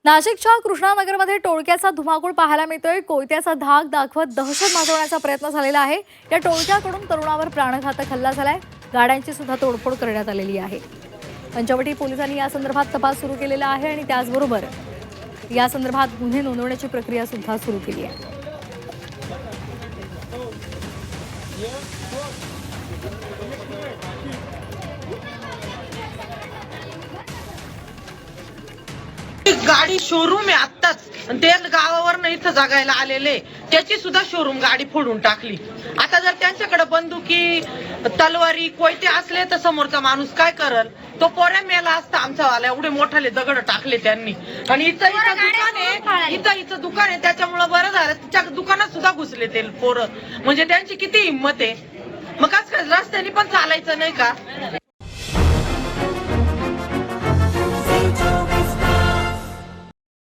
नाशिकच्या कृष्णानगरमध्ये टोळक्याचा धुमाकूळ पाहायला मिळतोय। कोयत्याचा धाक दाखवत दहशत माजवण्याचा प्रयत्न झालेला आहे। या टोळक्याकडून तरुणावर प्राणघातक हल्ला झालाय। गाड्यांची सुद्धा तोडफोड करण्यात आलेली आहे। पंचवटी पोलिसांनी या संदर्भात तपास सुरू केलेला आहे आणि त्याचबरोबर या संदर्भात गुन्हे नोंदवण्याची प्रक्रिया सुद्धा सुरू केली आहे। गाडी शोरूम आहे आत्ताच, आणि ते गावावर इथं जगायला आलेले त्याची सुद्धा शोरूम गाडी फोडून टाकली। आता जर त्यांच्याकडे बंदुकी तलवारी कोयते असले तर समोरचा माणूस काय करल? तो पोऱ्या मेला असता आमचा वाला। एवढे मोठाले दगड टाकले त्यांनी। आणि इथं इथं दुकान आहे त्याच्यामुळे बरं झालं, तिच्या दुकानात सुद्धा घुसले ते पोरं। म्हणजे त्यांची किती हिंमत आहे। मग कसं रस्त्याने पण चालायचं नाही का?